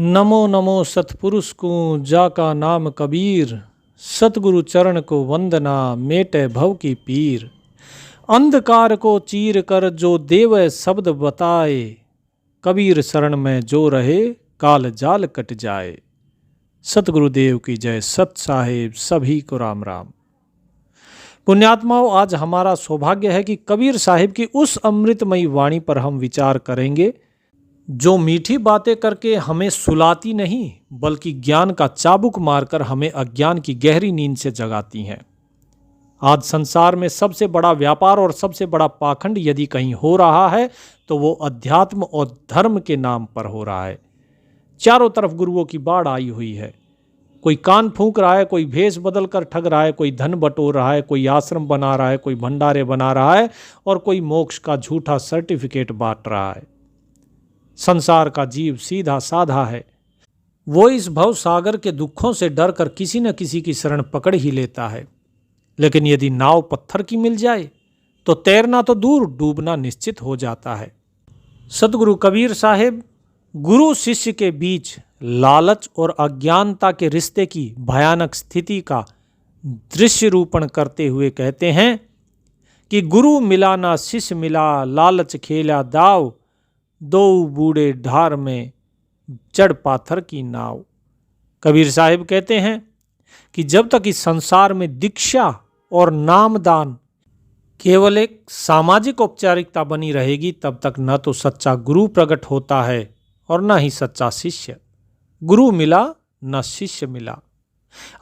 नमो नमो सतपुरुष को जाका नाम कबीर, सतगुरु चरण को वंदना मेटे भव की पीर। अंधकार को चीर कर जो देव शब्द बताए, कबीर शरण में जो रहे काल जाल कट जाए। सतगुरुदेव की जय। सत साहेब सभी को राम राम। पुण्यात्माओं, आज हमारा सौभाग्य है कि कबीर साहिब की उस अमृतमयी वाणी पर हम विचार करेंगे जो मीठी बातें करके हमें सुलाती नहीं बल्कि ज्ञान का चाबुक मारकर हमें अज्ञान की गहरी नींद से जगाती हैं। आज संसार में सबसे बड़ा व्यापार और सबसे बड़ा पाखंड यदि कहीं हो रहा है तो वो अध्यात्म और धर्म के नाम पर हो रहा है। चारों तरफ गुरुओं की बाढ़ आई हुई है। कोई कान फूंक रहा है, कोई भेष बदल कर ठग रहा है, कोई धन बटोर रहा है, कोई आश्रम बना रहा है, कोई भंडारे बना रहा है और कोई मोक्ष का झूठा सर्टिफिकेट बांट रहा है। संसार का जीव सीधा साधा है। वो इस भव सागर के दुखों से डर कर किसी न किसी की शरण पकड़ ही लेता है। लेकिन यदि नाव पत्थर की मिल जाए तो तैरना तो दूर, डूबना निश्चित हो जाता है। सतगुरु कबीर साहिब गुरु शिष्य के बीच लालच और अज्ञानता के रिश्ते की भयानक स्थिति का दृश्य रूपण करते हुए कहते हैं कि गुरु मिला ना शिष्य मिला, लालच खेला दाव, दो बूढ़े ढार में चढ़ पाथर की नाव। कबीर साहिब कहते हैं कि जब तक इस संसार में दीक्षा और नामदान केवल एक सामाजिक औपचारिकता बनी रहेगी, तब तक न तो सच्चा गुरु प्रकट होता है और न ही सच्चा शिष्य। गुरु मिला न शिष्य मिला।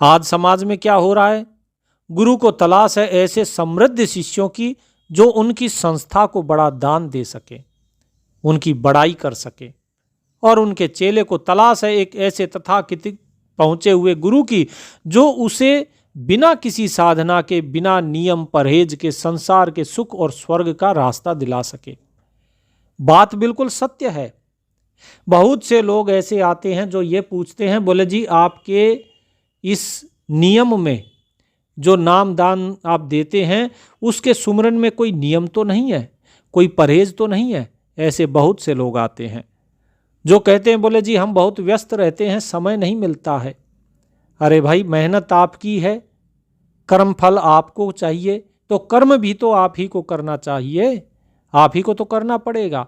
आज समाज में क्या हो रहा है? गुरु को तलाश है ऐसे समृद्ध शिष्यों की जो उनकी संस्था को बड़ा दान दे सके, उनकी बड़ाई कर सके, और उनके चेले को तलाश है एक ऐसे तथाकथित पहुंचे हुए गुरु की जो उसे बिना किसी साधना के, बिना नियम परहेज के संसार के सुख और स्वर्ग का रास्ता दिला सके। बात बिल्कुल सत्य है। बहुत से लोग ऐसे आते हैं जो ये पूछते हैं, बोले जी आपके इस नियम में जो नाम दान आप देते हैं उसके सुमरन में कोई नियम तो नहीं है, कोई परहेज तो नहीं है। ऐसे बहुत से लोग आते हैं जो कहते हैं, बोले जी हम बहुत व्यस्त रहते हैं, समय नहीं मिलता है। अरे भाई, मेहनत आपकी है, कर्म फल आपको चाहिए, तो कर्म भी तो आप ही को करना चाहिए, आप ही को तो करना पड़ेगा।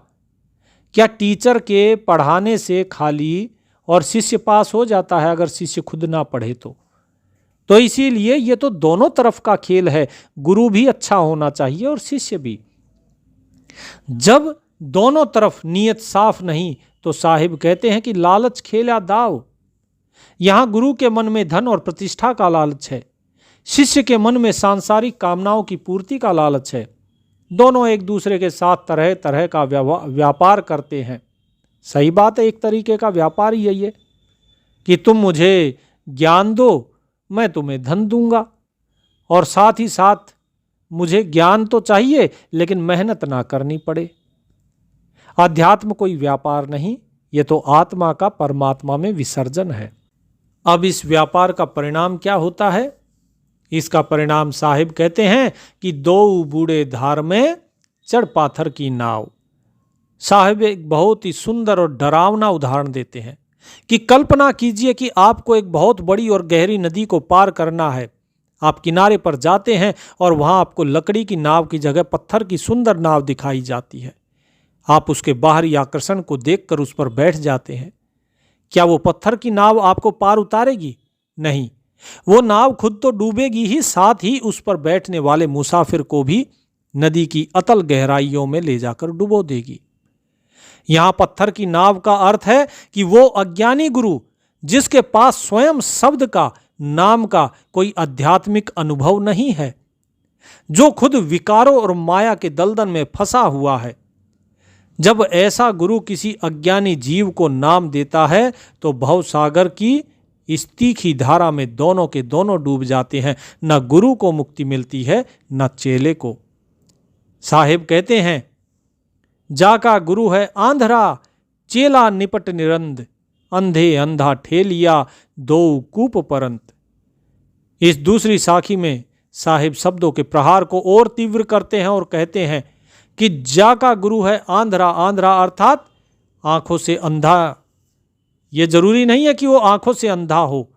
क्या टीचर के पढ़ाने से खाली और शिष्य पास हो जाता है अगर शिष्य खुद ना पढ़े तो इसीलिए ये तो दोनों तरफ का खेल है। गुरु भी अच्छा होना चाहिए और शिष्य भी। जब दोनों तरफ नीयत साफ नहीं तो साहिब कहते हैं कि लालच खेला दाव। यहां गुरु के मन में धन और प्रतिष्ठा का लालच है, शिष्य के मन में सांसारिक कामनाओं की पूर्ति का लालच है। दोनों एक दूसरे के साथ तरह तरह का व्यापार करते हैं। सही बात है, एक तरीके का व्यापार ही है ये कि तुम मुझे ज्ञान दो, मैं तुम्हें धन दूंगा, और साथ ही साथ मुझे ज्ञान तो चाहिए लेकिन मेहनत ना करनी पड़े। अध्यात्म कोई व्यापार नहीं, ये तो आत्मा का परमात्मा में विसर्जन है। अब इस व्यापार का परिणाम क्या होता है? इसका परिणाम साहिब कहते हैं कि दो बूढ़े धार में चढ़ पाथर की नाव। साहिब एक बहुत ही सुंदर और डरावना उदाहरण देते हैं कि कल्पना कीजिए कि आपको एक बहुत बड़ी और गहरी नदी को पार करना है। आप किनारे पर जाते हैं और वहां आपको लकड़ी की नाव की जगह पत्थर की सुंदर नाव दिखाई जाती है। आप उसके बाहरी आकर्षण को देखकर उस पर बैठ जाते हैं। क्या वो पत्थर की नाव आपको पार उतारेगी? नहीं, वो नाव खुद तो डूबेगी ही, साथ ही उस पर बैठने वाले मुसाफिर को भी नदी की अतल गहराइयों में ले जाकर डुबो देगी। यहां पत्थर की नाव का अर्थ है कि वो अज्ञानी गुरु जिसके पास स्वयं शब्द का, नाम का कोई आध्यात्मिक अनुभव नहीं है, जो खुद विकारों और माया के दलदल में फंसा हुआ है। जब ऐसा गुरु किसी अज्ञानी जीव को नाम देता है तो भवसागर की इस तीखी धारा में दोनों के दोनों डूब जाते हैं। न गुरु को मुक्ति मिलती है न चेले को। साहिब कहते हैं, जाका गुरु है आंधरा, चेला निपट निरंद, अंधे अंधा ठेलिया, दो कूप परंत। इस दूसरी साखी में साहिब शब्दों के प्रहार को और तीव्र करते हैं और कहते हैं कि जाका गुरु है आंधरा। आंधरा अर्थात आंखों से अंधा ये जरूरी नहीं है कि वो आंखों से अंधा हो।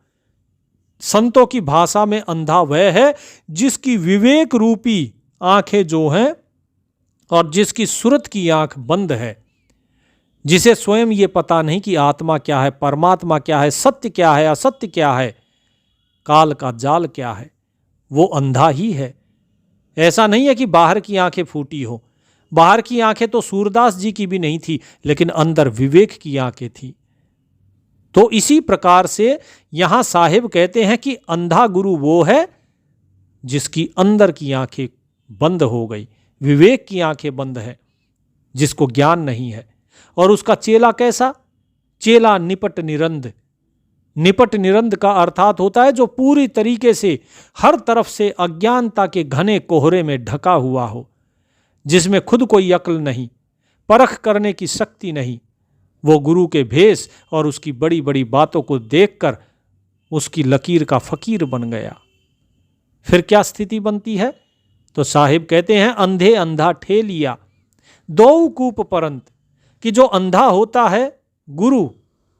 संतों की भाषा में अंधा वह है जिसकी विवेक रूपी आंखें जो हैं और जिसकी सुरत की आंख बंद है, जिसे स्वयं ये पता नहीं कि आत्मा क्या है, परमात्मा क्या है, सत्य क्या है, असत्य क्या है, काल का जाल क्या है, वो अंधा ही है। ऐसा नहीं है कि बाहर की आंखें फूटी हो। बाहर की आंखें तो सूरदास जी की भी नहीं थी, लेकिन अंदर विवेक की आंखें थी। तो इसी प्रकार से यहां साहिब कहते हैं कि अंधा गुरु वो है जिसकी अंदर की आंखें बंद हो गई, विवेक की आंखें बंद है, जिसको ज्ञान नहीं है। और उसका चेला कैसा? चेला निपट निरंद। निपट निरंद का अर्थात होता है जो पूरी तरीके से हर तरफ से अज्ञानता के घने कोहरे में ढका हुआ हो, जिसमें खुद कोई अक्ल नहीं, परख करने की शक्ति नहीं। वो गुरु के भेष और उसकी बड़ी बड़ी बातों को देखकर उसकी लकीर का फकीर बन गया। फिर क्या स्थिति बनती है? तो साहिब कहते हैं अंधे अंधा ठे लिया दो कूप परंत, कि जो अंधा होता है गुरु,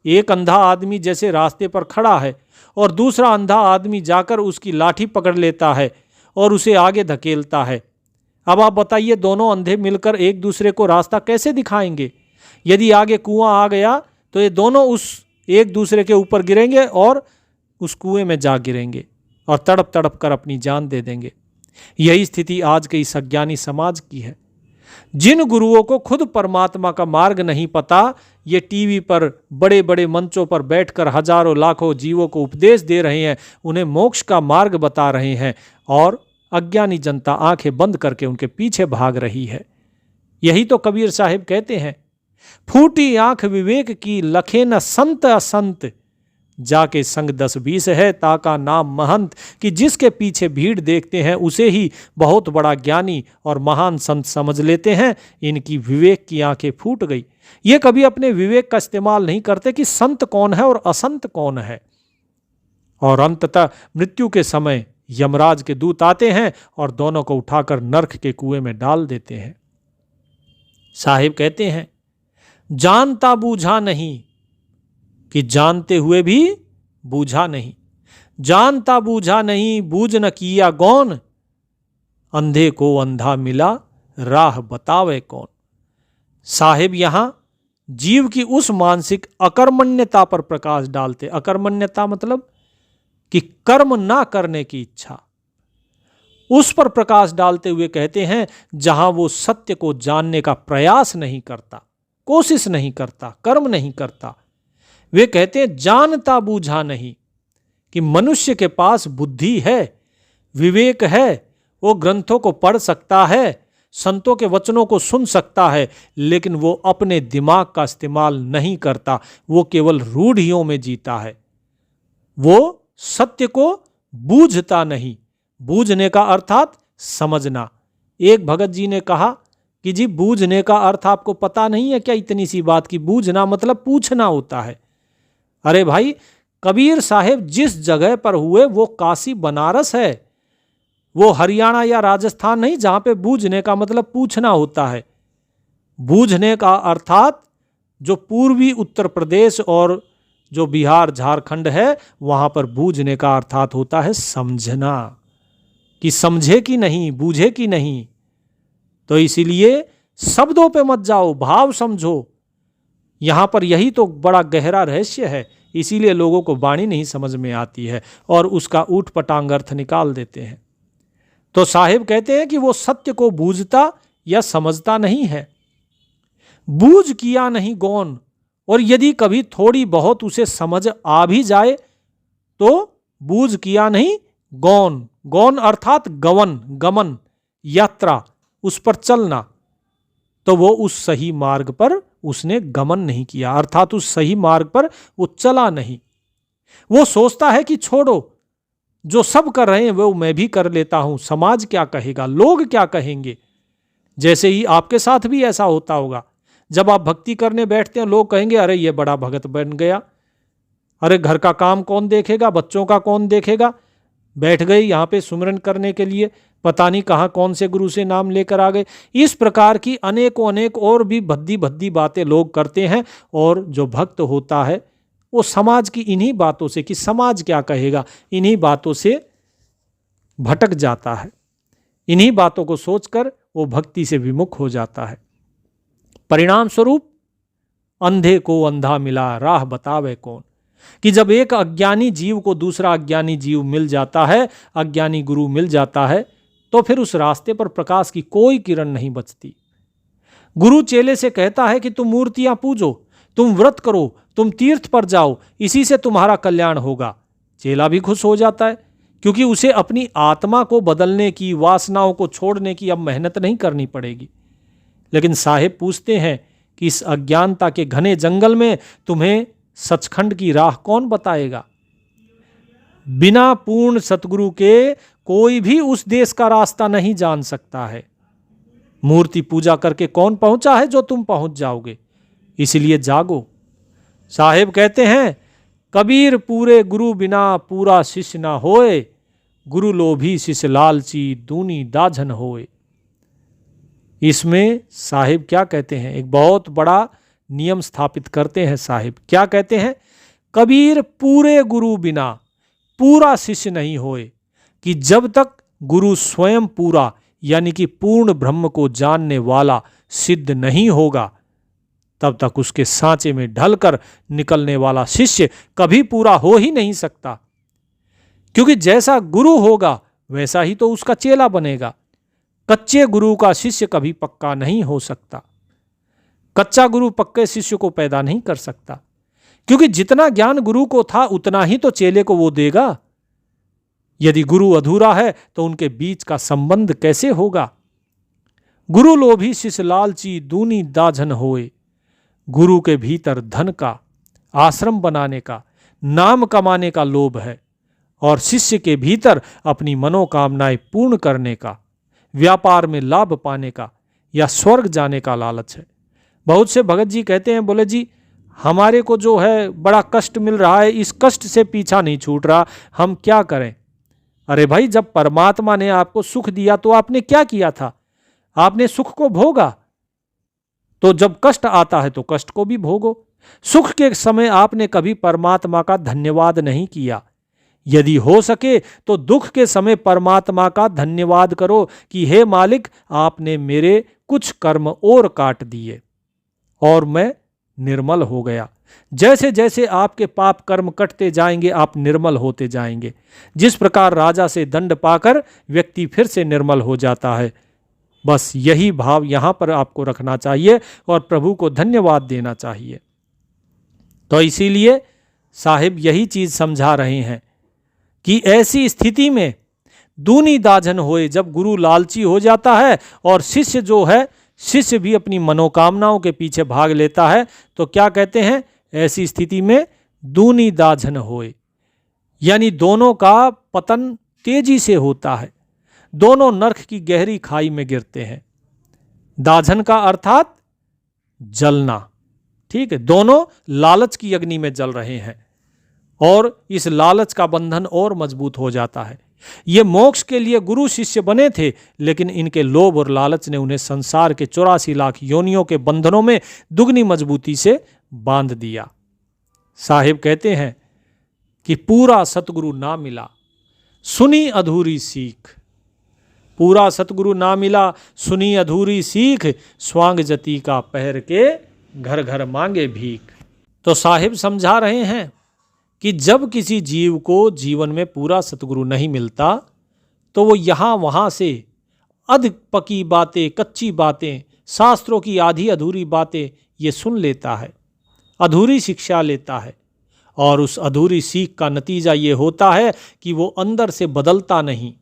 एक अंधा आदमी जैसे रास्ते पर खड़ा है और दूसरा अंधा आदमी जाकर उसकी लाठी पकड़ लेता है और उसे आगे धकेलता है। अब आप बताइए, दोनों अंधे मिलकर एक दूसरे को रास्ता कैसे दिखाएंगे? यदि आगे कुआं आ गया तो ये दोनों उस एक दूसरे के ऊपर गिरेंगे और उस कुएं में जा गिरेंगे और तड़प तड़प कर अपनी जान दे देंगे। यही स्थिति आज के इस अज्ञानी समाज की है। जिन गुरुओं को खुद परमात्मा का मार्ग नहीं पता, ये टीवी पर बड़े बड़े मंचों पर बैठकर हजारों लाखों जीवों को उपदेश दे रहे हैं, उन्हें मोक्ष का मार्ग बता रहे हैं, और अज्ञानी जनता आंखें बंद करके उनके पीछे भाग रही है। यही तो कबीर साहिब कहते हैं, फूटी आंख विवेक की लखे न संत असंत, जाके संग 10-20 है ताका नाम महंत, कि जिसके पीछे भीड़ देखते हैं उसे ही बहुत बड़ा ज्ञानी और महान संत समझ लेते हैं। इनकी विवेक की आंखें फूट गई। ये कभी अपने विवेक का इस्तेमाल नहीं करते कि संत कौन है और असंत कौन है। और अंततः मृत्यु के समय यमराज के दूत आते हैं और दोनों को उठाकर नरक के कुएं में डाल देते हैं। साहिब कहते हैं, जानता बूझा नहीं, कि जानते हुए भी बूझा नहीं। जानता बूझा नहीं, बूझ न किया गौन, अंधे को अंधा मिला राह बतावे कौन। साहिब यहां जीव की उस मानसिक अकर्मण्यता पर प्रकाश डालते। अकर्मण्यता मतलब कि कर्म ना करने की इच्छा, उस पर प्रकाश डालते हुए कहते हैं, जहां वो सत्य को जानने का प्रयास नहीं करता, कोशिश नहीं करता, कर्म नहीं करता। वे कहते हैं जानता बूझा नहीं, कि मनुष्य के पास बुद्धि है, विवेक है, वो ग्रंथों को पढ़ सकता है, संतों के वचनों को सुन सकता है, लेकिन वो अपने दिमाग का इस्तेमाल नहीं करता। वो केवल रूढ़ियों में जीता है, वो सत्य को बूझता नहीं। बूझने का अर्थात समझना। एक भगत जी ने कहा कि जी बूझने का अर्थ आपको पता नहीं है क्या? इतनी सी बात की बूझना मतलब पूछना होता है। अरे भाई, कबीर साहिब जिस जगह पर हुए वो काशी बनारस है, वो हरियाणा या राजस्थान नहीं जहां पे बूझने का मतलब पूछना होता है। बूझने का अर्थात जो पूर्वी उत्तर प्रदेश और जो बिहार झारखंड है वहां पर बूझने का अर्थात होता है समझना, कि समझे कि नहीं, बूझे कि नहीं। तो इसीलिए शब्दों पे मत जाओ, भाव समझो। यहां पर यही तो बड़ा गहरा रहस्य है। इसीलिए लोगों को वाणी नहीं समझ में आती है और उसका ऊट पटांग अर्थ निकाल देते हैं। तो साहिब कहते हैं कि वो सत्य को बूझता या समझता नहीं है। बूझ किया नहीं गौन, और यदि कभी थोड़ी बहुत उसे समझ आ भी जाए तो बूझ किया नहीं गौन। गौन अर्थात गवन, गमन, यात्रा, उस पर चलना। तो वो उस सही मार्ग पर उसने गमन नहीं किया, अर्थात उस सही मार्ग पर वो चला नहीं। वो सोचता है कि छोड़ो, जो सब कर रहे हैं वो मैं भी कर लेता हूं, समाज क्या कहेगा, लोग क्या कहेंगे। जैसे ही आपके साथ भी ऐसा होता होगा, जब आप भक्ति करने बैठते हैं लोग कहेंगे अरे ये बड़ा भगत बन गया, अरे घर का काम कौन देखेगा, बच्चों का कौन देखेगा, बैठ गए यहाँ पे सुमिरन करने के लिए, पता नहीं कहाँ कौन से गुरु से नाम लेकर आ गए। इस प्रकार की अनेकों अनेक और भी भद्दी भद्दी बातें लोग करते हैं, और जो भक्त होता है वो समाज की इन्हीं बातों से, कि समाज क्या कहेगा, इन्हीं बातों से भटक जाता है। इन्हीं बातों को सोचकर वो भक्ति से विमुख हो जाता है। परिणाम स्वरूप अंधे को अंधा मिला, राह बतावे कौन, कि जब एक अज्ञानी जीव को दूसरा अज्ञानी जीव मिल जाता है, अज्ञानी गुरु मिल जाता है, तो फिर उस रास्ते पर प्रकाश की कोई किरण नहीं बचती। गुरु चेले से कहता है कि तुम मूर्तियां पूजो, तुम व्रत करो, तुम तीर्थ पर जाओ, इसी से तुम्हारा कल्याण होगा। चेला भी खुश हो जाता है, क्योंकि उसे अपनी आत्मा को बदलने की, वासनाओं को छोड़ने की अब मेहनत नहीं करनी पड़ेगी। लेकिन साहेब पूछते हैं कि इस अज्ञानता के घने जंगल में तुम्हें सचखंड की राह कौन बताएगा? बिना पूर्ण सतगुरु के कोई भी उस देश का रास्ता नहीं जान सकता है। मूर्ति पूजा करके कौन पहुंचा है जो तुम पहुंच जाओगे? इसलिए जागो। साहेब कहते हैं, कबीर पूरे गुरु बिना पूरा शिष्य ना होए, गुरु लोभी शिष्य लालची दूनी दाझन होए। इसमें साहिब क्या कहते हैं? एक बहुत बड़ा नियम स्थापित करते हैं साहिब। क्या कहते हैं? कबीर पूरे गुरु बिना पूरा शिष्य नहीं होए, कि जब तक गुरु स्वयं पूरा यानी कि पूर्ण ब्रह्म को जानने वाला सिद्ध नहीं होगा, तब तक उसके सांचे में ढलकर निकलने वाला शिष्य कभी पूरा हो ही नहीं सकता। क्योंकि जैसा गुरु होगा वैसा ही तो उसका चेला बनेगा। कच्चे गुरु का शिष्य कभी पक्का नहीं हो सकता। कच्चा गुरु पक्के शिष्य को पैदा नहीं कर सकता, क्योंकि जितना ज्ञान गुरु को था उतना ही तो चेले को वो देगा। यदि गुरु अधूरा है तो उनके बीच का संबंध कैसे होगा? गुरु लोभी शिष्य लालची दूनी दाझन होए। गुरु के भीतर धन का, आश्रम बनाने का, नाम कमाने का लोभ है, और शिष्य के भीतर अपनी मनोकामनाएं पूर्ण करने का, व्यापार में लाभ पाने का या स्वर्ग जाने का लालच है। बहुत से भगत जी कहते हैं, बोले जी हमारे को जो है बड़ा कष्ट मिल रहा है, इस कष्ट से पीछा नहीं छूट रहा, हम क्या करें? अरे भाई, जब परमात्मा ने आपको सुख दिया तो आपने क्या किया था? आपने सुख को भोगा। तो जब कष्ट आता है तो कष्ट को भी भोगो। सुख के समय आपने कभी परमात्मा का धन्यवाद नहीं किया। यदि हो सके तो दुख के समय परमात्मा का धन्यवाद करो कि हे मालिक, आपने मेरे कुछ कर्म और काट दिए और मैं निर्मल हो गया। जैसे जैसे आपके पाप कर्म कटते जाएंगे आप निर्मल होते जाएंगे। जिस प्रकार राजा से दंड पाकर व्यक्ति फिर से निर्मल हो जाता है, बस यही भाव यहां पर आपको रखना चाहिए और प्रभु को धन्यवाद देना चाहिए। तो इसीलिए साहिब यही चीज समझा रहे हैं कि ऐसी स्थिति में दूनी दाझन होए, जब गुरु लालची हो जाता है और शिष्य जो है, शिष्य भी अपनी मनोकामनाओं के पीछे भाग लेता है, तो क्या कहते हैं? ऐसी स्थिति में दूनी दाझन होए, यानी दोनों का पतन तेजी से होता है, दोनों नरक की गहरी खाई में गिरते हैं। दाझन का अर्थात जलना, ठीक है? दोनों लालच की अग्नि में जल रहे हैं और इस लालच का बंधन और मजबूत हो जाता है। ये मोक्ष के लिए गुरु शिष्य बने थे, लेकिन इनके लोभ और लालच ने उन्हें संसार के 84 लाख योनियों के बंधनों में दुगनी मजबूती से बांध दिया। साहिब कहते हैं कि पूरा सतगुरु ना मिला, सुनी अधूरी सीख। पूरा सतगुरु ना मिला, सुनी अधूरी सीख, स्वांग जति का पहर के घर घर मांगे भीख। तो साहिब समझा रहे हैं कि जब किसी जीव को जीवन में पूरा सतगुरु नहीं मिलता तो वो यहाँ वहाँ से अध पकी बातें, कच्ची बातें, शास्त्रों की आधी अधूरी बातें ये सुन लेता है, अधूरी शिक्षा लेता है, और उस अधूरी सीख का नतीजा ये होता है कि वो अंदर से बदलता नहीं,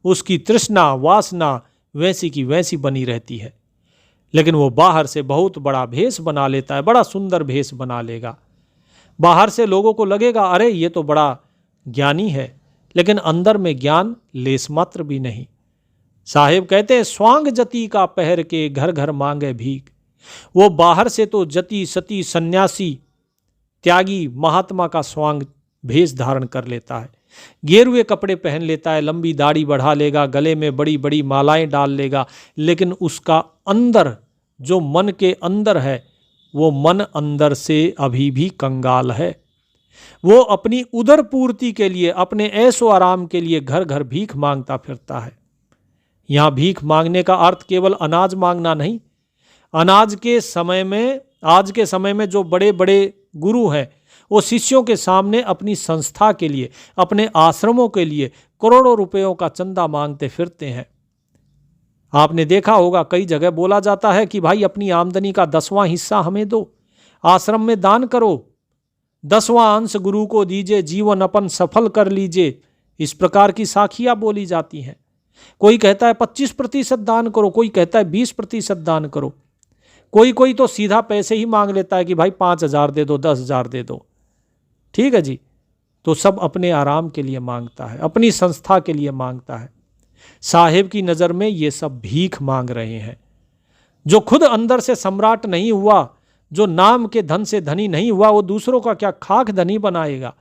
उसकी तृष्णा वासना वैसी की वैसी बनी रहती है। लेकिन वो बाहर से बहुत बड़ा भेष बना लेता है, बड़ा सुंदर भेष बना लेगा। बाहर से लोगों को लगेगा अरे ये तो बड़ा ज्ञानी है, लेकिन अंदर में ज्ञान लेस मात्र भी नहीं। साहिब कहते हैं स्वांग जति का पहर के घर घर मांगे भीख। वो बाहर से तो जति सती सन्यासी त्यागी महात्मा का स्वांग भेष धारण कर लेता है, गेरुए कपड़े पहन लेता है, लंबी दाढ़ी बढ़ा लेगा, गले में बड़ी बड़ी मालाएं डाल लेगा, लेकिन उसका अंदर जो मन के अंदर है वो मन अंदर से अभी भी कंगाल है। वो अपनी उदर पूर्ति के लिए, अपने ऐशो आराम के लिए घर घर भीख मांगता फिरता है। यहां भीख मांगने का अर्थ केवल अनाज मांगना नहीं। अनाज के समय में, आज के समय में जो बड़े बड़े गुरु हैं, वो शिष्यों के सामने अपनी संस्था के लिए, अपने आश्रमों के लिए करोड़ों रुपयों का चंदा मांगते फिरते हैं। आपने देखा होगा कई जगह बोला जाता है कि भाई अपनी आमदनी का 10वां हिस्सा हमें दो, आश्रम में दान करो, 10वां अंश गुरु को दीजिए, जीवन अपन सफल कर लीजिए। इस प्रकार की साखियां बोली जाती हैं। कोई कहता है 25% दान करो, कोई कहता है 20% दान करो, कोई तो सीधा पैसे ही मांग लेता है कि भाई 5,000 दे दो, 10,000 दे दो। ठीक है जी। तो सब अपने आराम के लिए मांगता है, अपनी संस्था के लिए मांगता है। साहेब की नज़र में ये सब भीख मांग रहे हैं। जो खुद अंदर से सम्राट नहीं हुआ, जो नाम के धन से धनी नहीं हुआ, वो दूसरों का क्या खाक धनी बनाएगा।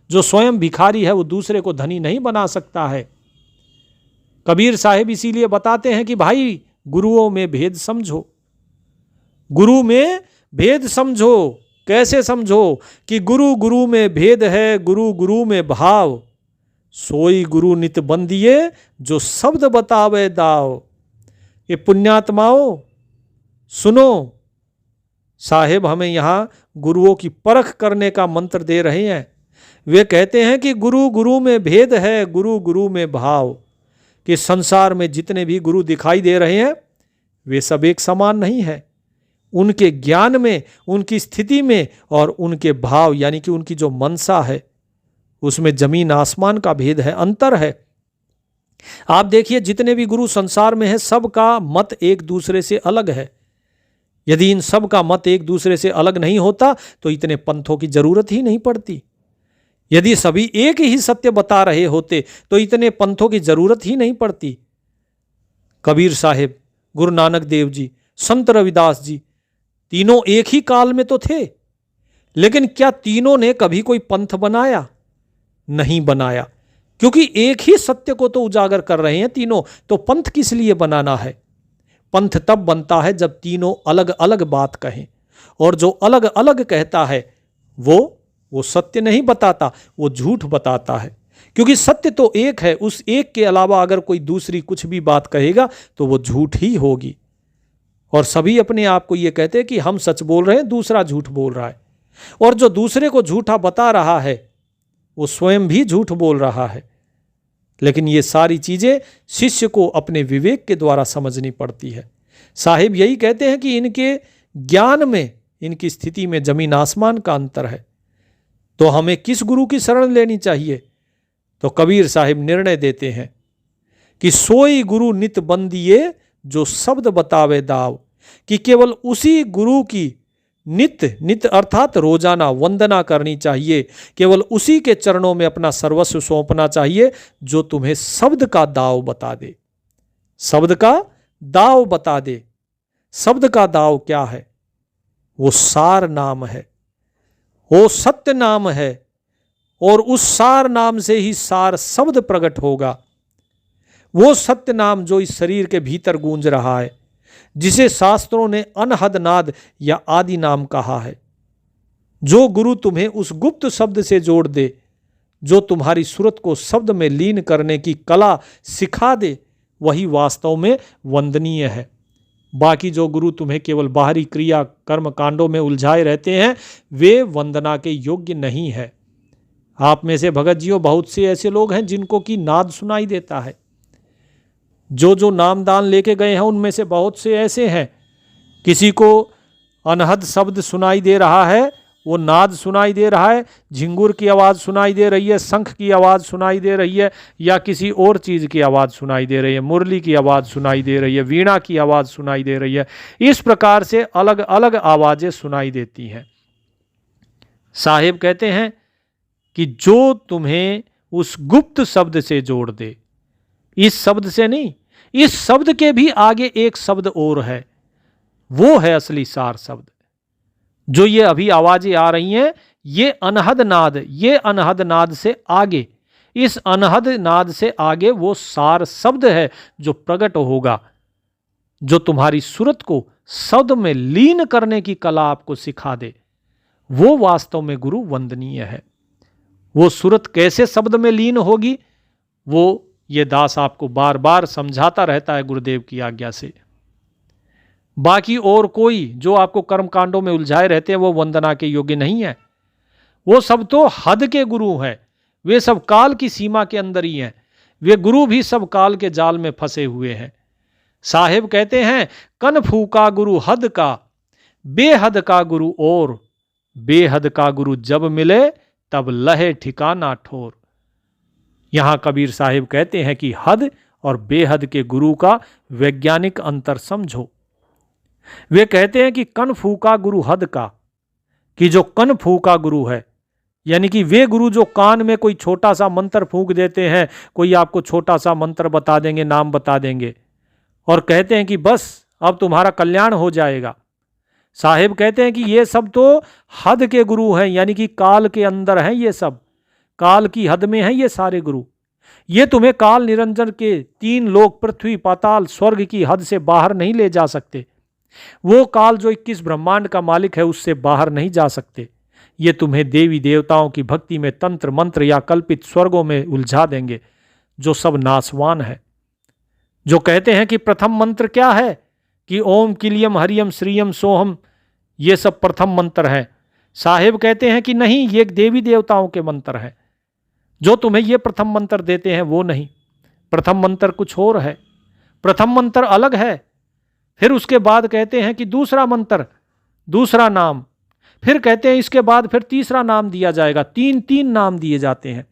जो स्वयं भिखारी है वो दूसरे को धनी नहीं बना सकता है। कबीर साहेब इसीलिए बताते हैं कि भाई गुरुओं में भेद समझो, गुरु में भेद समझो। कैसे समझो कि गुरु गुरु में भेद है, गुरु गुरु में भाव, सोई गुरु नित बंदिए जो शब्द बतावे दाव। ये पुण्यात्माओं सुनो, साहेब हमें यहाँ गुरुओं की परख करने का मंत्र दे रहे हैं। वे कहते हैं कि गुरु गुरु में भेद है, गुरु गुरु में भाव, कि संसार में जितने भी गुरु दिखाई दे रहे हैं वे सब एक समान नहीं है। उनके ज्ञान में, उनकी स्थिति में और उनके भाव यानी कि उनकी जो मनसा है उसमें जमीन आसमान का भेद है, अंतर है। आप देखिए जितने भी गुरु संसार में हैं सबका मत एक दूसरे से अलग है। यदि इन सब का मत एक दूसरे से अलग नहीं होता तो इतने पंथों की जरूरत ही नहीं पड़ती। यदि सभी एक ही सत्य बता रहे होते तो इतने पंथों की जरूरत ही नहीं पड़ती। कबीर साहिब, गुरु नानक देव जी, संत रविदास जी, तीनों एक ही काल में तो थे, लेकिन क्या तीनों ने कभी कोई पंथ बनाया? नहीं बनाया, क्योंकि एक ही सत्य को तो उजागर कर रहे हैं तीनों। तो पंथ किस लिए बनाना है? पंथ तब बनता है जब तीनों अलग अलग बात कहें, और जो अलग अलग कहता है वो सत्य नहीं बताता, वो झूठ बताता है। क्योंकि सत्य तो एक है, उस एक के अलावा अगर कोई दूसरी कुछ भी बात कहेगा तो वो झूठ ही होगी। और सभी अपने आप को ये कहते हैं कि हम सच बोल रहे हैं, दूसरा झूठ बोल रहा है। और जो दूसरे को झूठा बता रहा है वो स्वयं भी झूठ बोल रहा है। लेकिन ये सारी चीजें शिष्य को अपने विवेक के द्वारा समझनी पड़ती है। साहिब यही कहते हैं कि इनके ज्ञान में, इनकी स्थिति में जमीन आसमान का अंतर है। तो हमें किस गुरु की शरण लेनी चाहिए? तो कबीर साहिब निर्णय देते हैं कि सोई गुरु नित बंदिए जो शब्द बतावे दाव, कि केवल उसी गुरु की नित अर्थात रोजाना वंदना करनी चाहिए, केवल उसी के चरणों में अपना सर्वस्व सौंपना चाहिए जो तुम्हें शब्द का दाव बता दे, शब्द का दाव बता दे। शब्द का दाव क्या है? वो सार नाम है, वो सत्य नाम है, और उस सार नाम से ही सार शब्द प्रकट होगा। वो सत्य नाम जो इस शरीर के भीतर गूंज रहा है, जिसे शास्त्रों ने अनहद नाद या आदि नाम कहा है। जो गुरु तुम्हें उस गुप्त शब्द से जोड़ दे, जो तुम्हारी सुरत को शब्द में लीन करने की कला सिखा दे, वही वास्तव में वंदनीय है। बाकी जो गुरु तुम्हें केवल बाहरी क्रिया कर्म कांडों में उलझाए रहते हैं वे वंदना के योग्य नहीं है। आप में से भगत जियों बहुत से ऐसे लोग हैं जिनको की नाद सुनाई देता है। जो नामदान लेके गए हैं उनमें से बहुत से ऐसे हैं, किसी को अनहद शब्द सुनाई दे रहा है, वो नाद सुनाई दे रहा है, झिंगुर की आवाज़ सुनाई दे रही है, शंख की आवाज़ सुनाई दे रही है, या किसी और चीज़ की आवाज़ सुनाई दे रही है, मुरली की आवाज़ सुनाई दे रही है, वीणा की आवाज़ सुनाई दे रही है। इस प्रकार से अलग अलग आवाज़ें सुनाई देती हैं। साहिब कहते हैं कि जो तुम्हें उस गुप्त शब्द से जोड़ दे, इस शब्द से नहीं, इस शब्द के भी आगे एक शब्द और है, वो है असली सार शब्द। जो ये अभी आवाजें आ रही हैं ये अनहद नाद, ये अनहद नाद से आगे, इस अनहद नाद से आगे वो सार शब्द है जो प्रकट होगा, जो तुम्हारी सुरत को शब्द में लीन करने की कला आपको सिखा दे। वो वास्तव में गुरु वंदनीय है। वो सूरत कैसे शब्द में लीन होगी, वो ये दास आपको बार बार समझाता रहता है गुरुदेव की आज्ञा से। बाकी और कोई जो आपको कर्म कांडों में उलझाए रहते हैं वो वंदना के योग्य नहीं है। वो सब तो हद के गुरु हैं, वे सब काल की सीमा के अंदर ही हैं। वे गुरु भी सब काल के जाल में फंसे हुए हैं। साहेब कहते हैं, कन फूका गुरु हद का, बेहद का गुरु और, बेहद का गुरु जब मिले तब लहे ठिकाना ठोर। यहां कबीर साहिब कहते हैं कि हद और बेहद के गुरु का वैज्ञानिक अंतर समझो। वे कहते हैं कि कन फूका गुरु हद का, कि जो कन फूका गुरु है, यानी कि वे गुरु जो कान में कोई छोटा सा मंत्र फूंक देते हैं, कोई आपको छोटा सा मंत्र बता देंगे, नाम बता देंगे और कहते हैं कि बस अब तुम्हारा कल्याण हो जाएगा। साहिब कहते हैं कि ये सब तो हद के गुरु हैं, यानी कि काल के अंदर हैं। ये सब काल की हद में हैं ये सारे गुरु। ये तुम्हें काल निरंजन के 3 लोक, पृथ्वी, पाताल, स्वर्ग की हद से बाहर नहीं ले जा सकते। वो काल जो 21 ब्रह्मांड का मालिक है उससे बाहर नहीं जा सकते। ये तुम्हें देवी देवताओं की भक्ति में तंत्र मंत्र या कल्पित स्वर्गों में उलझा देंगे, जो सब नासवान है। जो कहते हैं कि प्रथम मंत्र क्या है, कि ओम किलियम हरियम श्रीयम सोहम, ये सब प्रथम मंत्र है। साहेब कहते हैं कि नहीं, ये देवी देवताओं के मंत्र हैं। जो तुम्हें ये प्रथम मंत्र देते हैं वो नहीं, प्रथम मंत्र कुछ और है, प्रथम मंत्र अलग है। फिर उसके बाद कहते हैं कि दूसरा मंत्र, दूसरा नाम, फिर कहते हैं इसके बाद फिर तीसरा नाम दिया जाएगा। 3 नाम दिए जाते हैं।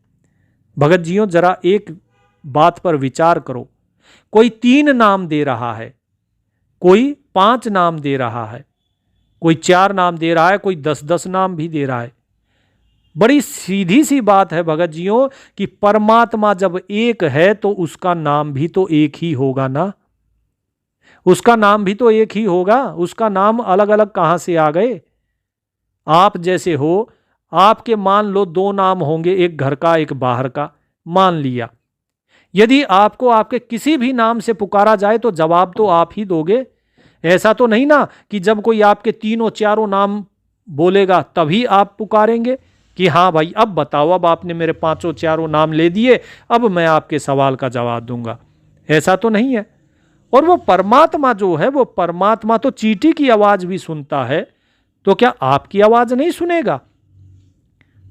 भगत जियों, जरा एक बात पर विचार करो। कोई 3 नाम दे रहा है, कोई 5 नाम दे रहा है, कोई 4 नाम दे रहा है, कोई 10-10 नाम भी दे रहा है। बड़ी सीधी सी बात है भगत जियों कि परमात्मा जब एक है तो उसका नाम भी तो एक ही होगा ना। उसका नाम भी तो एक ही होगा। उसका नाम अलग अलग कहां से आ गए? आप जैसे हो, आपके मान लो 2 नाम होंगे, एक घर का एक बाहर का, मान लिया। यदि आपको आपके किसी भी नाम से पुकारा जाए तो जवाब तो आप ही दोगे। ऐसा तो नहीं ना कि जब कोई आपके 3-4 नाम बोलेगा तभी आप पुकारेंगे कि हाँ भाई अब बताओ, अब आपने मेरे 5-4 नाम ले दिए, अब मैं आपके सवाल का जवाब दूंगा। ऐसा तो नहीं है। और वो परमात्मा जो है, वो परमात्मा तो चींटी की आवाज भी सुनता है, तो क्या आपकी आवाज नहीं सुनेगा?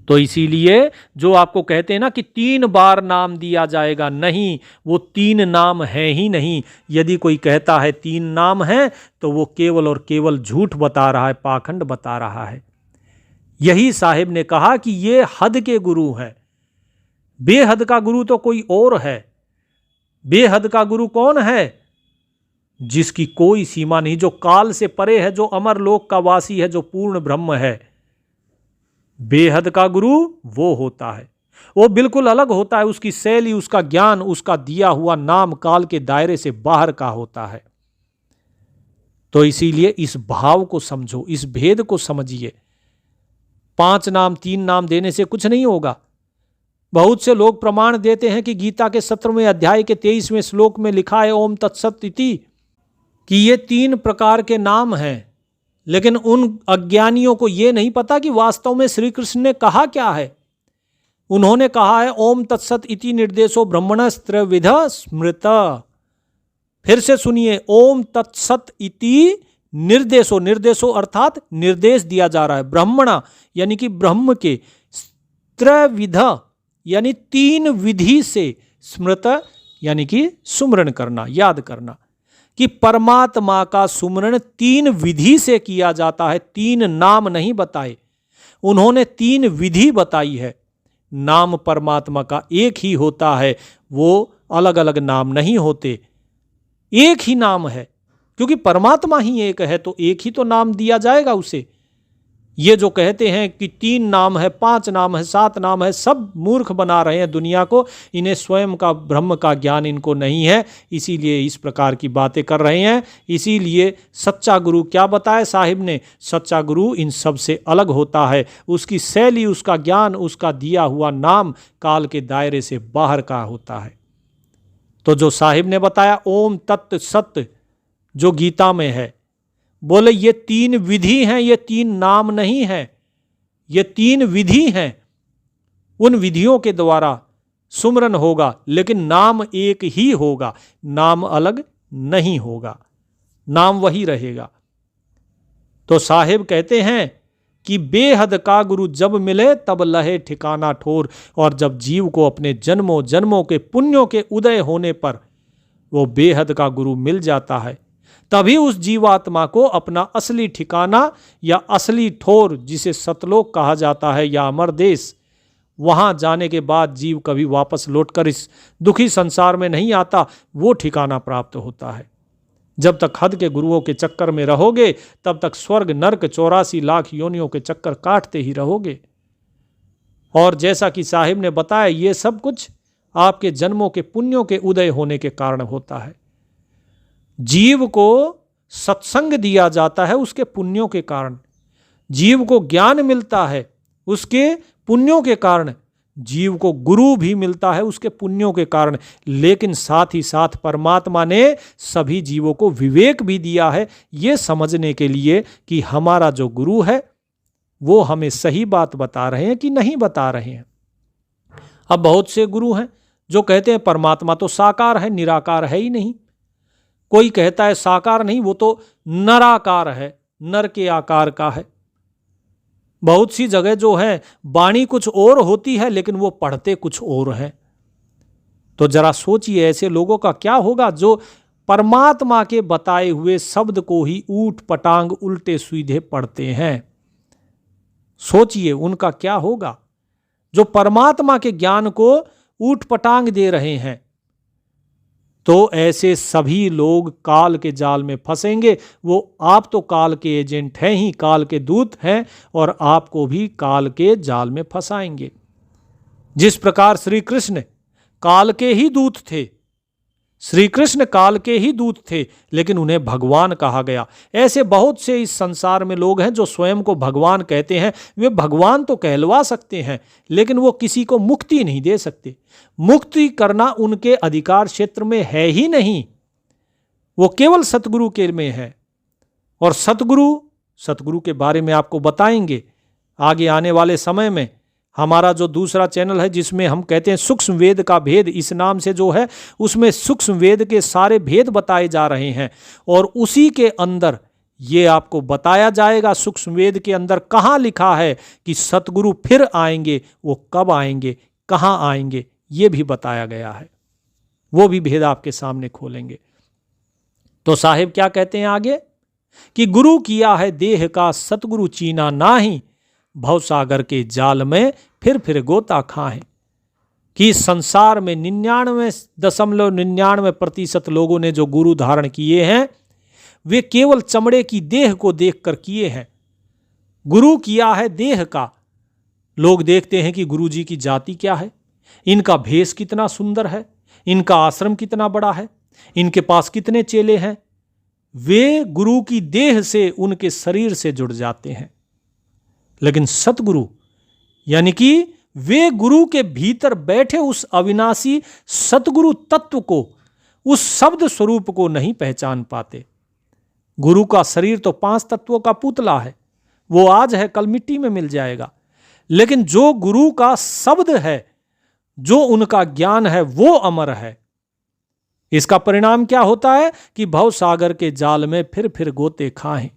तो इसीलिए जो आपको कहते हैं ना कि 3 बार नाम दिया जाएगा, नहीं, वो 3 नाम है ही नहीं। यदि कोई कहता है 3 नाम है तो वो केवल और केवल झूठ बता रहा है, पाखंड बता रहा है। यही साहिब ने कहा कि ये हद के गुरु हैं। बेहद का गुरु तो कोई और है। बेहद का गुरु कौन है? जिसकी कोई सीमा नहीं, जो काल से परे है, जो अमर लोक का वासी है, जो पूर्ण ब्रह्म है। बेहद का गुरु वो होता है, वो बिल्कुल अलग होता है। उसकी शैली, उसका ज्ञान, उसका दिया हुआ नाम काल के दायरे से बाहर का होता है। तो इसीलिए इस भाव को समझो, इस भेद को समझिए। 5 नाम 3 नाम देने से कुछ नहीं होगा। बहुत से लोग प्रमाण देते हैं कि गीता के 17वें अध्याय के 23वें श्लोक में लिखा है ओम तत्सत इति, कि ये 3 प्रकार के नाम हैं। लेकिन उन अज्ञानियों को ये नहीं पता कि वास्तव में श्री कृष्ण ने कहा क्या है। उन्होंने कहा है ओम तत्सत इति निर्देशो ब्रह्मणस्त्रविध स्मृत। फिर से सुनिए, ओम तत्सत इति निर्देशो, निर्देशो अर्थात निर्देश दिया जा रहा है, ब्रह्मणा यानी कि ब्रह्म के, त्रिविध यानी 3 विधि से, स्मृत यानी कि सुमरण करना, याद करना, कि परमात्मा का सुमरण 3 विधि से किया जाता है। 3 नाम नहीं बताए, उन्होंने 3 विधि बताई है। नाम परमात्मा का एक ही होता है, वो अलग अलग नाम नहीं होते, एक ही नाम है। क्योंकि परमात्मा ही एक है तो एक ही तो नाम दिया जाएगा उसे। ये जो कहते हैं कि 3 नाम है, 5 नाम है, 7 नाम है, सब मूर्ख बना रहे हैं दुनिया को। इन्हें स्वयं का ब्रह्म का ज्ञान इनको नहीं है, इसीलिए इस प्रकार की बातें कर रहे हैं। इसीलिए सच्चा गुरु क्या बताया साहिब ने? सच्चा गुरु इन सब से अलग होता है। उसकी शैली, उसका ज्ञान, उसका दिया हुआ नाम काल के दायरे से बाहर का होता है। तो जो साहिब ने बताया ओम तत् सत्य, जो गीता में है, बोले ये 3 विधि हैं, ये 3 नाम नहीं है। ये 3 विधि हैं, उन विधियों के द्वारा सुमरन होगा, लेकिन नाम एक ही होगा, नाम अलग नहीं होगा, नाम वही रहेगा। तो साहिब कहते हैं कि बेहद का गुरु जब मिले तब लहे ठिकाना ठोर। और जब जीव को अपने जन्मों जन्मों के पुण्यों के उदय होने पर वो बेहद का गुरु मिल जाता है, तभी उस जीवात्मा को अपना असली ठिकाना या असली ठोर, जिसे सतलोक कहा जाता है या अमर देश, वहां जाने के बाद जीव कभी वापस लौटकर इस दुखी संसार में नहीं आता, वो ठिकाना प्राप्त होता है। जब तक हद के गुरुओं के चक्कर में रहोगे तब तक स्वर्ग नरक 84 लाख योनियों के चक्कर काटते ही रहोगे। और जैसा कि साहिब ने बताया, ये सब कुछ आपके जन्मों के पुण्यों के उदय होने के कारण होता है। जीव को सत्संग दिया जाता है उसके पुण्यों के कारण, जीव को ज्ञान मिलता है उसके पुण्यों के कारण, जीव को गुरु भी मिलता है उसके पुण्यों के कारण। लेकिन साथ ही साथ परमात्मा ने सभी जीवों को विवेक भी दिया है, ये समझने के लिए कि हमारा जो गुरु है वो हमें सही बात बता रहे हैं कि नहीं बता रहे हैं। अब बहुत से गुरु हैं जो कहते हैं परमात्मा तो साकार है, निराकार है ही नहीं। कोई कहता है साकार नहीं, वो तो नराकार है, नर के आकार का है। बहुत सी जगह जो है वाणी कुछ और होती है लेकिन वो पढ़ते कुछ और हैं। तो जरा सोचिए ऐसे लोगों का क्या होगा जो परमात्मा के बताए हुए शब्द को ही ऊट पटांग उल्टे सीधे पढ़ते हैं। सोचिए उनका क्या होगा जो परमात्मा के ज्ञान को ऊट पटांग दे रहे हैं। तो ऐसे सभी लोग काल के जाल में फंसेंगे। वो आप तो काल के एजेंट हैं ही, काल के दूत हैं, और आपको भी काल के जाल में फंसाएंगे। जिस प्रकार श्री कृष्ण काल के ही दूत थे, श्री कृष्ण काल के ही दूत थे, लेकिन उन्हें भगवान कहा गया। ऐसे बहुत से इस संसार में लोग हैं जो स्वयं को भगवान कहते हैं। वे भगवान तो कहलवा सकते हैं लेकिन वो किसी को मुक्ति नहीं दे सकते। मुक्ति करना उनके अधिकार क्षेत्र में है ही नहीं, वो केवल सतगुरु के में है। और सतगुरु के बारे में आपको बताएंगे आगे आने वाले समय में। हमारा जो दूसरा चैनल है जिसमें हम कहते हैं सूक्ष्म वेद का भेद, इस नाम से जो है उसमें सूक्ष्म वेद के सारे भेद बताए जा रहे हैं। और उसी के अंदर ये आपको बताया जाएगा सूक्ष्म वेद के अंदर कहाँ लिखा है कि सतगुरु फिर आएंगे, वो कब आएंगे, कहाँ आएंगे, ये भी बताया गया है। वो भी भेद आपके सामने खोलेंगे। तो साहिब क्या कहते हैं आगे कि गुरु किया है देह का सतगुरु चीना नाही, भवसागर के जाल में फिर गोता खाएं। कि संसार में 99.99% लोगों ने जो गुरु धारण किए हैं वे केवल चमड़े की देह को देखकर किए हैं। गुरु किया है देह का। लोग देखते हैं कि गुरु जी की जाति क्या है, इनका भेष कितना सुंदर है, इनका आश्रम कितना बड़ा है, इनके पास कितने चेले हैं। वे गुरु की देह से, उनके शरीर से जुड़ जाते हैं। लेकिन सतगुरु यानी कि वे गुरु के भीतर बैठे उस अविनाशी सतगुरु तत्व को, उस शब्द स्वरूप को नहीं पहचान पाते। गुरु का शरीर तो 5 तत्वों का पुतला है, वो आज है कल मिट्टी में मिल जाएगा। लेकिन जो गुरु का शब्द है, जो उनका ज्ञान है, वो अमर है। इसका परिणाम क्या होता है कि भव सागर के जाल में फिर गोते खाएं।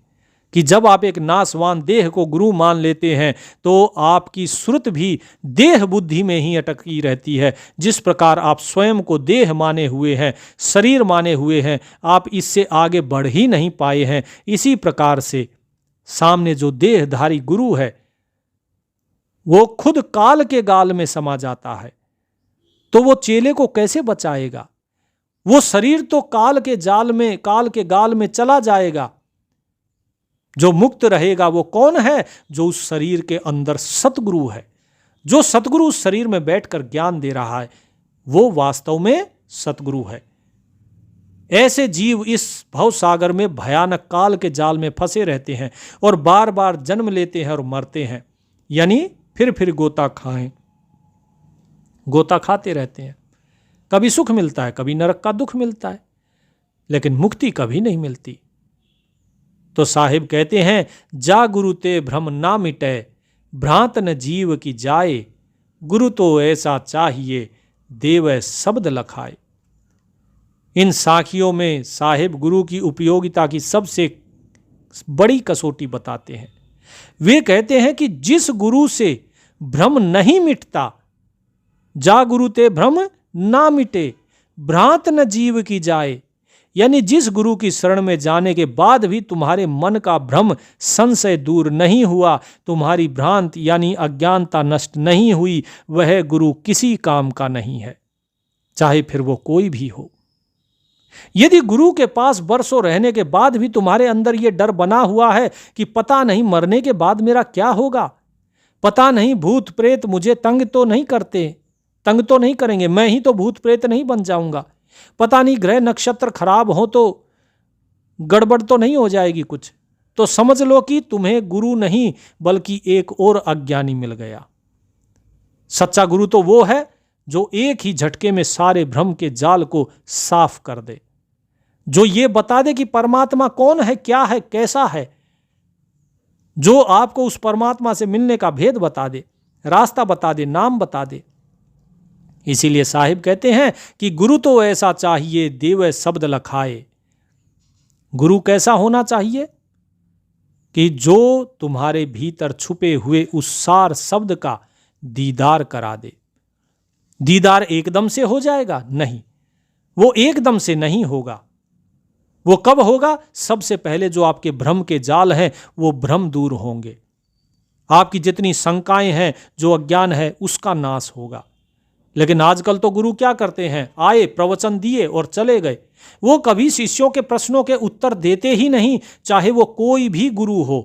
कि जब आप एक नाशवान देह को गुरु मान लेते हैं तो आपकी सुरत भी देह बुद्धि में ही अटकी रहती है। जिस प्रकार आप स्वयं को देह माने हुए हैं, शरीर माने हुए हैं, आप इससे आगे बढ़ ही नहीं पाए हैं। इसी प्रकार से सामने जो देहधारी गुरु है वो खुद काल के गाल में समा जाता है, तो वो चेले को कैसे बचाएगा? वो शरीर तो काल के जाल में, काल के गाल में चला जाएगा। जो मुक्त रहेगा वो कौन है? जो उस शरीर के अंदर सतगुरु है। जो सतगुरु उस शरीर में बैठकर ज्ञान दे रहा है वो वास्तव में सतगुरु है। ऐसे जीव इस भव सागर में भयानक काल के जाल में फंसे रहते हैं और बार बार जन्म लेते हैं और मरते हैं। यानी फिर गोता खाएं, गोता खाते रहते हैं। कभी सुख मिलता है, कभी नरक का दुख मिलता है, लेकिन मुक्ति कभी नहीं मिलती। तो साहिब कहते हैं जा गुरु ते भ्रम ना मिटे, भ्रांत न जीव की जाए, गुरु तो ऐसा चाहिए, देव शब्द लखाए। इन साखियों में साहिब गुरु की उपयोगिता की सबसे बड़ी कसौटी बताते हैं। वे कहते हैं कि जिस गुरु से भ्रम नहीं मिटता, जा गुरु ते भ्रम ना मिटे, भ्रांत न जीव की जाए। यानी जिस गुरु की शरण में जाने के बाद भी तुम्हारे मन का भ्रम संशय दूर नहीं हुआ, तुम्हारी भ्रांत यानी अज्ञानता नष्ट नहीं हुई, वह गुरु किसी काम का नहीं है, चाहे फिर वो कोई भी हो। यदि गुरु के पास बरसों रहने के बाद भी तुम्हारे अंदर यह डर बना हुआ है कि पता नहीं मरने के बाद मेरा क्या होगा, पता नहीं भूत प्रेत मुझे तंग तो नहीं करेंगे, मैं ही तो भूत प्रेत नहीं बन जाऊंगा, पता नहीं ग्रह नक्षत्र खराब हो तो गड़बड़ तो नहीं हो जाएगी कुछ, तो समझ लो कि तुम्हें गुरु नहीं बल्कि एक और अज्ञानी मिल गया। सच्चा गुरु तो वो है जो एक ही झटके में सारे भ्रम के जाल को साफ कर दे, जो ये बता दे कि परमात्मा कौन है, क्या है, कैसा है, जो आपको उस परमात्मा से मिलने का भेद बता दे, रास्ता बता दे, नाम बता दे। इसीलिए साहिब कहते हैं कि गुरु तो ऐसा चाहिए, देव शब्द लखाए। गुरु कैसा होना चाहिए कि जो तुम्हारे भीतर छुपे हुए उस सार शब्द का दीदार करा दे। दीदार एकदम से हो जाएगा? नहीं, वो एकदम से नहीं होगा। वो कब होगा? सबसे पहले जो आपके भ्रम के जाल हैं वो भ्रम दूर होंगे, आपकी जितनी शंकाएं हैं, जो अज्ञान है उसका नाश होगा। लेकिन आजकल तो गुरु क्या करते हैं, आए, प्रवचन दिए और चले गए। वो कभी शिष्यों के प्रश्नों के उत्तर देते ही नहीं, चाहे वो कोई भी गुरु हो।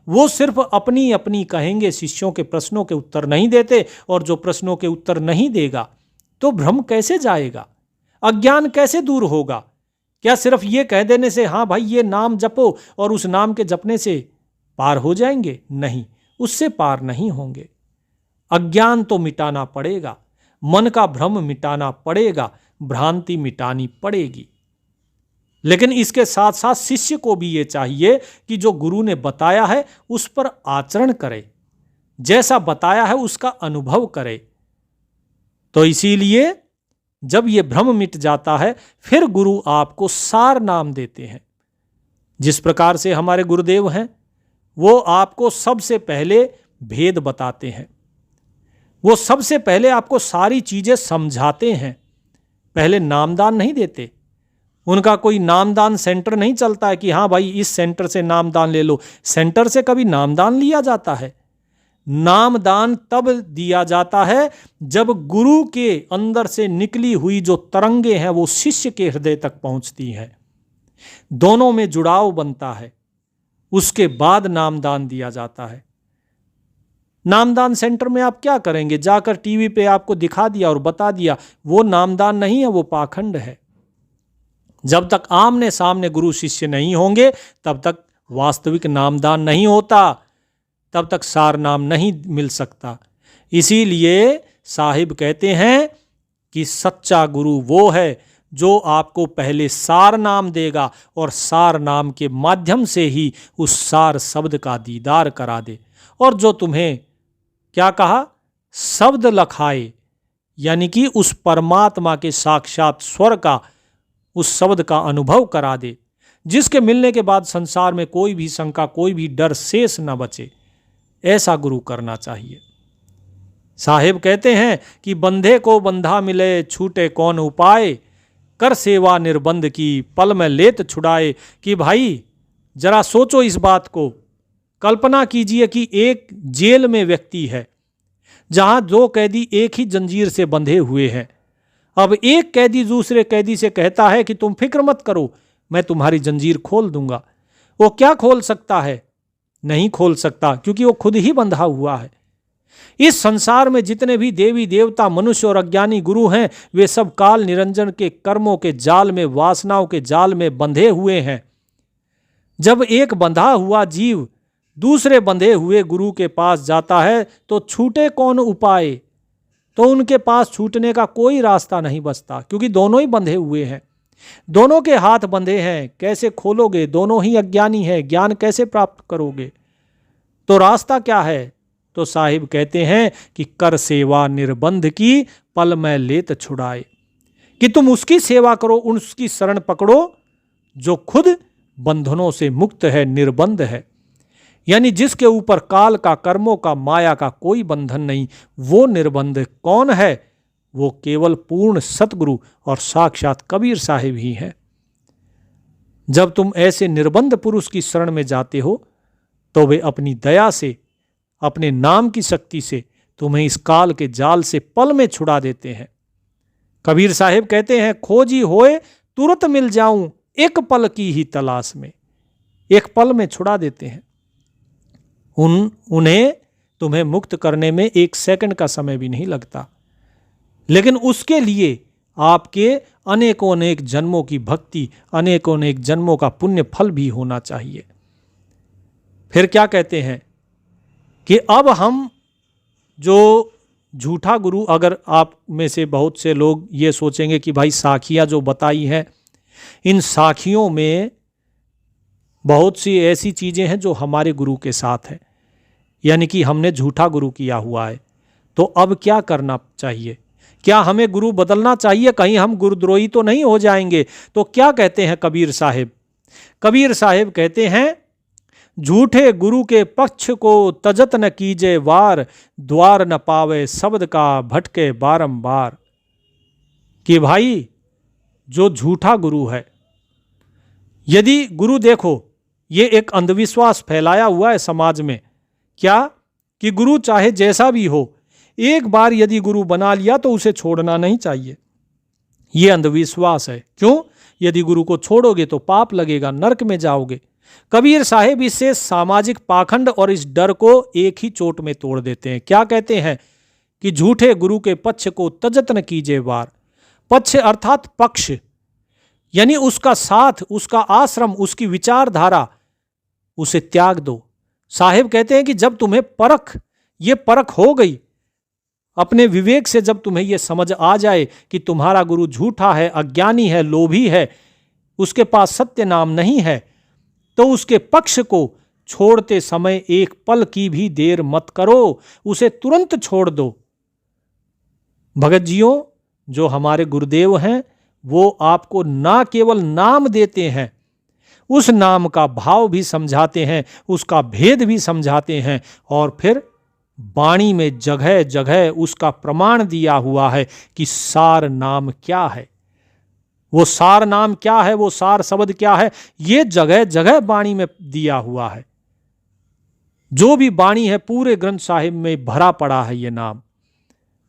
वो सिर्फ अपनी अपनी कहेंगे, शिष्यों के प्रश्नों के उत्तर नहीं देते। और जो प्रश्नों के उत्तर नहीं देगा तो भ्रम कैसे जाएगा, अज्ञान कैसे दूर होगा? क्या सिर्फ ये कह देने से हाँ भाई ये नाम जपो और उस नाम के जपने से पार हो जाएंगे? नहीं, उससे पार नहीं होंगे। अज्ञान तो मिटाना पड़ेगा, मन का भ्रम मिटाना पड़ेगा, भ्रांति मिटानी पड़ेगी। लेकिन इसके साथ साथ शिष्य को भी ये चाहिए कि जो गुरु ने बताया है उस पर आचरण करे, जैसा बताया है उसका अनुभव करे। तो इसीलिए जब ये भ्रम मिट जाता है फिर गुरु आपको सार नाम देते हैं। जिस प्रकार से हमारे गुरुदेव हैं वो आपको सबसे पहले भेद बताते हैं, वो सबसे पहले आपको सारी चीजें समझाते हैं। पहले नामदान नहीं देते, उनका कोई नामदान सेंटर नहीं चलता है कि हाँ भाई इस सेंटर से नामदान ले लो। सेंटर से कभी नामदान लिया जाता है? नामदान तब दिया जाता है जब गुरु के अंदर से निकली हुई जो तरंगे हैं वो शिष्य के हृदय तक पहुंचती हैं, दोनों में जुड़ाव बनता है, उसके बाद नामदान दिया जाता है। नामदान सेंटर में आप क्या करेंगे? जाकर टीवी पे आपको दिखा दिया और बता दिया, वो नामदान नहीं है, वो पाखंड है। जब तक आमने सामने गुरु शिष्य नहीं होंगे तब तक वास्तविक नामदान नहीं होता, तब तक सार नाम नहीं मिल सकता। इसीलिए साहिब कहते हैं कि सच्चा गुरु वो है जो आपको पहले सार नाम देगा और सार नाम के माध्यम से ही उस सार शब्द का दीदार करा दे। और जो तुम्हें क्या कहा, शब्द लखाए, यानी कि उस परमात्मा के साक्षात स्वर का, उस शब्द का अनुभव करा दे, जिसके मिलने के बाद संसार में कोई भी शंका, कोई भी डर शेष न बचे। ऐसा गुरु करना चाहिए। साहिब कहते हैं कि बंधे को बंधा मिले, छूटे कौन उपाय, कर सेवा निर्बंध की, पल में लेत छुड़ाए। कि भाई जरा सोचो इस बात को, कल्पना कीजिए कि एक जेल में व्यक्ति है जहां दो कैदी एक ही जंजीर से बंधे हुए हैं। अब एक कैदी दूसरे कैदी से कहता है कि तुम फिक्र मत करो, मैं तुम्हारी जंजीर खोल दूंगा। वो क्या खोल सकता है? नहीं खोल सकता, क्योंकि वो खुद ही बंधा हुआ है। इस संसार में जितने भी देवी देवता, मनुष्य और अज्ञानी गुरु हैं, वे सब काल निरंजन के कर्मों के जाल में, वासनाओं के जाल में बंधे हुए हैं। जब एक बंधा हुआ जीव दूसरे बंधे हुए गुरु के पास जाता है तो छूटे कौन उपाय, तो उनके पास छूटने का कोई रास्ता नहीं बचता, क्योंकि दोनों ही बंधे हुए हैं, दोनों के हाथ बंधे हैं। कैसे खोलोगे? दोनों ही अज्ञानी हैं, ज्ञान कैसे प्राप्त करोगे? तो रास्ता क्या है? तो साहिब कहते हैं कि कर सेवा निर्बंध की, पल में लेत छुड़ाए, कि तुम उसकी सेवा करो, उसकी शरण पकड़ो जो खुद बंधनों से मुक्त है, निर्बंध है, यानी जिसके ऊपर काल का, कर्मों का, माया का कोई बंधन नहीं। वो निर्बंध कौन है? वो केवल पूर्ण सतगुरु और साक्षात कबीर साहिब ही हैं। जब तुम ऐसे निर्बंध पुरुष की शरण में जाते हो तो वे अपनी दया से, अपने नाम की शक्ति से तुम्हें इस काल के जाल से पल में छुड़ा देते हैं। कबीर साहिब कहते हैं, खोजी होए तुरंत मिल जाऊं, एक पल की ही तलाश में। एक पल में छुड़ा देते हैं। उन्हें तुम्हें मुक्त करने में 1 सेकंड का समय भी नहीं लगता, लेकिन उसके लिए आपके अनेकों अनेक जन्मों की भक्ति, अनेकों अनेक जन्मों का पुण्य फल भी होना चाहिए। फिर क्या कहते हैं कि अब हम जो झूठा गुरु, अगर आप में से बहुत से लोग ये सोचेंगे कि भाई साखियाँ जो बताई हैं, इन साखियों में बहुत सी ऐसी चीज़ें हैं जो हमारे गुरु के साथ है, यानी कि हमने झूठा गुरु किया हुआ है, तो अब क्या करना चाहिए? क्या हमें गुरु बदलना चाहिए? कहीं हम गुरुद्रोही तो नहीं हो जाएंगे? तो क्या कहते हैं कबीर साहिब? कबीर साहिब कहते हैं, झूठे गुरु के पक्ष को तजत न कीजे वार, द्वार न पावे शब्द का भटके बारंबार। कि भाई जो झूठा गुरु है, यदि गुरु, देखो ये एक अंधविश्वास फैलाया हुआ है समाज में, क्या कि गुरु चाहे जैसा भी हो, एक बार यदि गुरु बना लिया तो उसे छोड़ना नहीं चाहिए। ये अंधविश्वास है। क्यों? यदि गुरु को छोड़ोगे तो पाप लगेगा, नरक में जाओगे। कबीर साहिब इससे सामाजिक पाखंड और इस डर को एक ही चोट में तोड़ देते हैं। क्या कहते हैं कि झूठे गुरु के पक्ष को तजत न कीजिए वार। पक्ष अर्थात पक्ष, यानी उसका साथ, उसका आश्रम, उसकी विचारधारा, उसे त्याग दो। साहिब कहते हैं कि जब तुम्हें ये परख हो गई, अपने विवेक से जब तुम्हें यह समझ आ जाए कि तुम्हारा गुरु झूठा है, अज्ञानी है, लोभी है, उसके पास सत्य नाम नहीं है, तो उसके पक्ष को छोड़ते समय एक पल की भी देर मत करो, उसे तुरंत छोड़ दो। भगत जियों, जो हमारे गुरुदेव हैं, वो आपको ना केवल नाम देते हैं, उस नाम का भाव भी समझाते हैं, उसका भेद भी समझाते हैं, और फिर वाणी में जगह जगह उसका प्रमाण दिया हुआ है कि सार नाम क्या है, वो सार नाम क्या है, वो सार शब्द क्या है, ये जगह जगह वाणी में दिया हुआ है। जो भी वाणी है पूरे ग्रंथ साहिब में भरा पड़ा है, ये नाम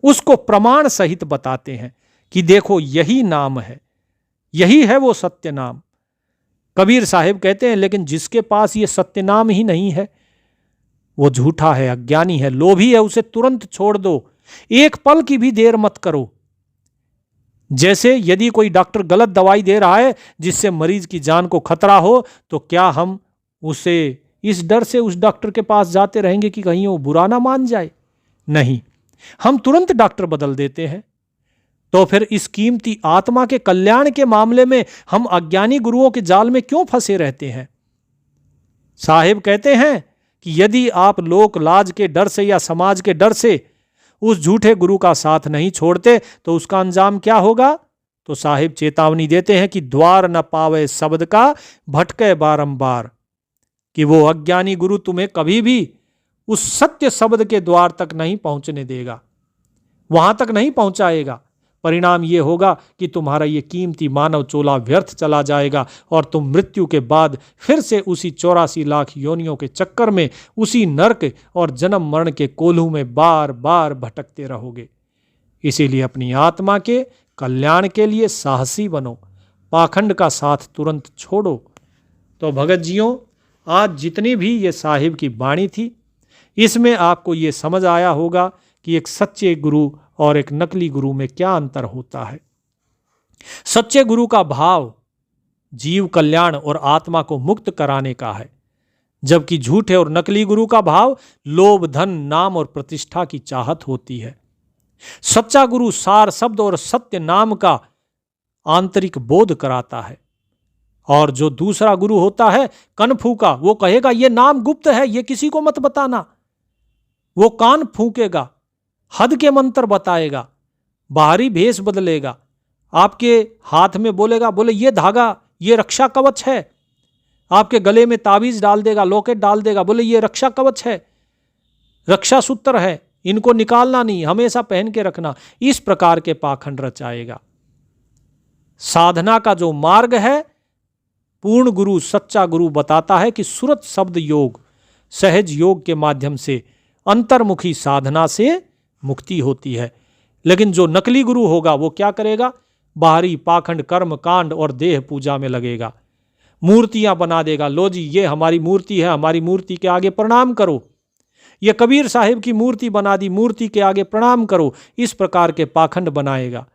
उसको प्रमाण सहित बताते हैं कि देखो यही नाम है, यही है वो सत्य नाम। कबीर साहिब कहते हैं, लेकिन जिसके पास ये सत्य नाम ही नहीं है, वो झूठा है, अज्ञानी है, लोभी है, उसे तुरंत छोड़ दो, एक पल की भी देर मत करो। जैसे यदि कोई डॉक्टर गलत दवाई दे रहा है जिससे मरीज की जान को खतरा हो, तो क्या हम उसे इस डर से उस डॉक्टर के पास जाते रहेंगे कि कहीं वो बुरा ना मान जाए? नहीं, हम तुरंत डॉक्टर बदल देते हैं। तो फिर इस कीमती आत्मा के कल्याण के मामले में हम अज्ञानी गुरुओं के जाल में क्यों फंसे रहते हैं? साहिब कहते हैं कि यदि आप लोक लाज के डर से या समाज के डर से उस झूठे गुरु का साथ नहीं छोड़ते तो उसका अंजाम क्या होगा? तो साहिब चेतावनी देते हैं कि द्वार न पावे शब्द का भटके बारंबार, कि वो अज्ञानी गुरु तुम्हें कभी भी उस सत्य शब्द के द्वार तक नहीं पहुंचने देगा, वहां तक नहीं पहुंचाएगा। परिणाम ये होगा कि तुम्हारा ये कीमती मानव चोला व्यर्थ चला जाएगा और तुम मृत्यु के बाद फिर से उसी 84 लाख योनियों के चक्कर में, उसी नरक और जन्म मरण के कोल्हू में बार बार भटकते रहोगे। इसीलिए अपनी आत्मा के कल्याण के लिए साहसी बनो, पाखंड का साथ तुरंत छोड़ो। तो भगत जियों, आज जितनी भी ये साहिब की वाणी थी, इसमें आपको ये समझ आया होगा कि एक सच्चे गुरु और एक नकली गुरु में क्या अंतर होता है। सच्चे गुरु का भाव जीव कल्याण और आत्मा को मुक्त कराने का है, जबकि झूठे और नकली गुरु का भाव लोभ, धन, नाम और प्रतिष्ठा की चाहत होती है। सच्चा गुरु सार शब्द और सत्य नाम का आंतरिक बोध कराता है, और जो दूसरा गुरु होता है कनफू का, वो कहेगा ये नाम गुप्त है, ये किसी को मत बताना। वो कान फूंकेगा, हद के मंत्र बताएगा, बाहरी भेष बदलेगा, आपके हाथ में बोलेगा, बोले ये धागा ये रक्षा कवच है, आपके गले में ताबीज डाल देगा, लॉकेट डाल देगा, बोले ये रक्षा कवच है, रक्षा सूत्र है, इनको निकालना नहीं, हमेशा पहन के रखना। इस प्रकार के पाखंड रचाएगा। साधना का जो मार्ग है, पूर्ण गुरु सच्चा गुरु बताता है कि सुरत शब्द योग, सहज योग के माध्यम से अंतर्मुखी साधना से मुक्ति होती है। लेकिन जो नकली गुरु होगा वो क्या करेगा? बाहरी पाखंड, कर्म कांड और देह पूजा में लगेगा, मूर्तियां बना देगा। लो जी ये हमारी मूर्ति है, हमारी मूर्ति के आगे प्रणाम करो। ये कबीर साहिब की मूर्ति बना दी, मूर्ति के आगे प्रणाम करो। इस प्रकार के पाखंड बनाएगा।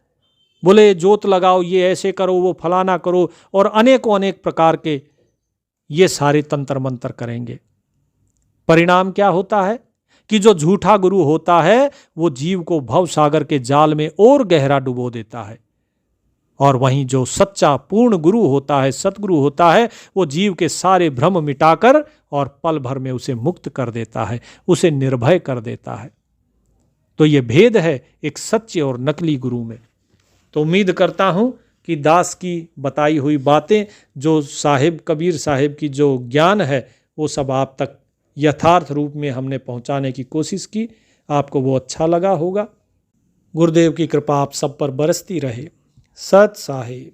बोले जोत लगाओ, ये ऐसे करो, वो फलाना करो, और अनेकों अनेक प्रकार के ये सारे तंत्र मंत्र करेंगे। परिणाम क्या होता है कि जो झूठा गुरु होता है वो जीव को भव सागर के जाल में और गहरा डुबो देता है, और वहीं जो सच्चा पूर्ण गुरु होता है, सतगुरु होता है, वो जीव के सारे भ्रम मिटाकर और पल भर में उसे मुक्त कर देता है, उसे निर्भय कर देता है। तो ये भेद है एक सच्चे और नकली गुरु में। तो उम्मीद करता हूँ कि दास की बताई हुई बातें, जो साहिब कबीर साहिब की जो ज्ञान है, वो सब आप तक यथार्थ रूप में हमने पहुँचाने की कोशिश की। आपको वो अच्छा लगा होगा। गुरुदेव की कृपा आप सब पर बरसती रहे। सत साहिब।